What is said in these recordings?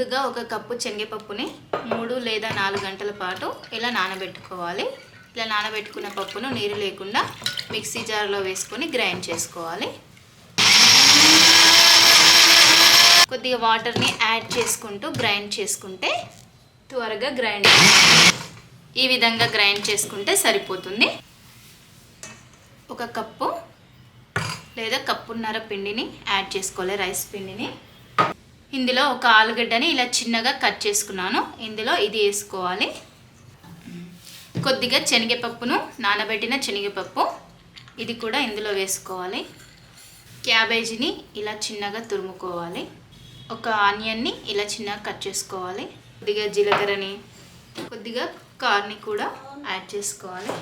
ముందుగా ఒక కప్పు శనగపప్పుని 3 లేదా 4 గంటల పాటు ఇలా నానబెట్టుకోవాలి. ఇలా నానబెట్టుకున్న పప్పును నీరు లేకుండా మిక్సీ జార్లో వేసుకొని గ్రైండ్ చేసుకోవాలి. కొద్దిగా వాటర్ని యాడ్ చేసుకుంటూ గ్రైండ్ చేసుకుంటే త్వరగా గ్రైండ్ ఈ విధంగా గ్రైండ్ చేసుకుంటే సరిపోతుంది. ఒక కప్పు లేదా కప్పున్నర పిండిని యాడ్ చేసుకోవాలి, రైస్ పిండిని. ఇందులో ఒక ఆలుగడ్డని ఇలా చిన్నగా కట్ చేసుకున్నాను, ఇందులో ఇది వేసుకోవాలి. కొద్దిగా శనగపప్పును, నానబెట్టిన శనగపప్పు ఇది కూడా ఇందులో వేసుకోవాలి. క్యాబేజీని ఇలా చిన్నగా తురుముకోవాలి. ఒక ఆనియన్ని ఇలా చిన్నగా కట్ చేసుకోవాలి. కొద్దిగా జీలకర్రని, కొద్దిగా కార్న్ని కూడా యాడ్ చేసుకోవాలి.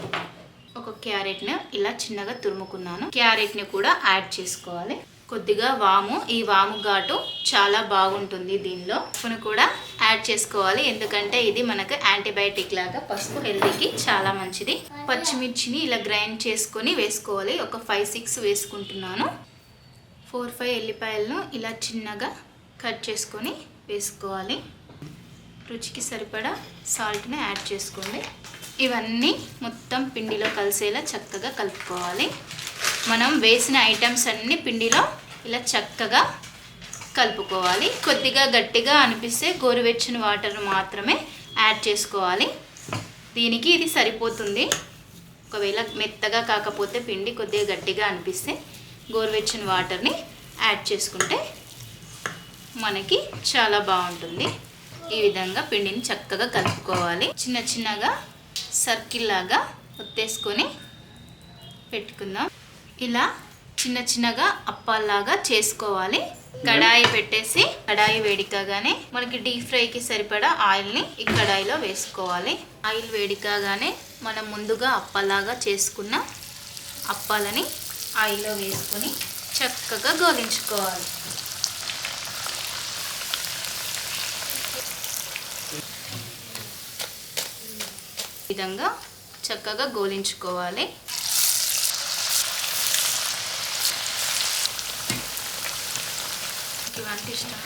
ఒక క్యారెట్ని ఇలా చిన్నగా తురుముకున్నాను, క్యారెట్ని కూడా యాడ్ చేసుకోవాలి. కొద్దిగా వాము, ఈ వాము ఘాటు చాలా బాగుంటుంది దీనిలో. ఉప్పును కూడా యాడ్ చేసుకోవాలి, ఎందుకంటే ఇది మనకు యాంటీబయాటిక్ లాగా. పసుపు హెల్తీకి చాలా మంచిది. పచ్చిమిర్చిని ఇలా గ్రైండ్ చేసుకొని వేసుకోవాలి. ఒక 5-6 వేసుకుంటున్నాను. 4-5 ఎల్లిపాయలను ఇలా చిన్నగా కట్ చేసుకొని వేసుకోవాలి. రుచికి సరిపడా సాల్ట్ని యాడ్ చేసుకోండి. ఇవన్నీ మొత్తం పిండిలో కలిసేలా చక్కగా కలుపుకోవాలి. మనం వేసిన ఐటమ్స్ అన్నీ పిండిలో ఇలా చక్కగా కలుపుకోవాలి. కొద్దిగా గట్టిగా అనిపిస్తే గోరువెచ్చని వాటర్ మాత్రమే యాడ్ చేసుకోవాలి. దీనికి ఇది సరిపోతుంది. ఒకవేళ మెత్తగా కాకపోతే పిండి కొద్దిగా గట్టిగా అనిపిస్తే గోరువెచ్చని వాటర్ని యాడ్ చేసుకుంటే మనకి చాలా బాగుంటుంది. ఈ విధంగా పిండిని చక్కగా కలుపుకోవాలి. చిన్న చిన్నగా సర్కిల్ లాగా ఒత్తేసుకొని పెట్టుకుందాం. ఇలా చిన్న చిన్నగా అప్పాల్లాగా చేసుకోవాలి. కడాయి పెట్టేసి కడాయి వేడికాగానే మనకి డీప్ ఫ్రైకి సరిపడా ఆయిల్ని ఈ కడాయిలో వేసుకోవాలి. ఆయిల్ వేడికాగానే మనం ముందుగా అప్పాలాగా చేసుకున్న అప్పాలని ఆయిల్లో వేసుకొని చక్కగా గోలించుకోవాలి. ఈ విధంగా చక్కగా గోలించుకోవాలి. ఇవంటి ఇష్టం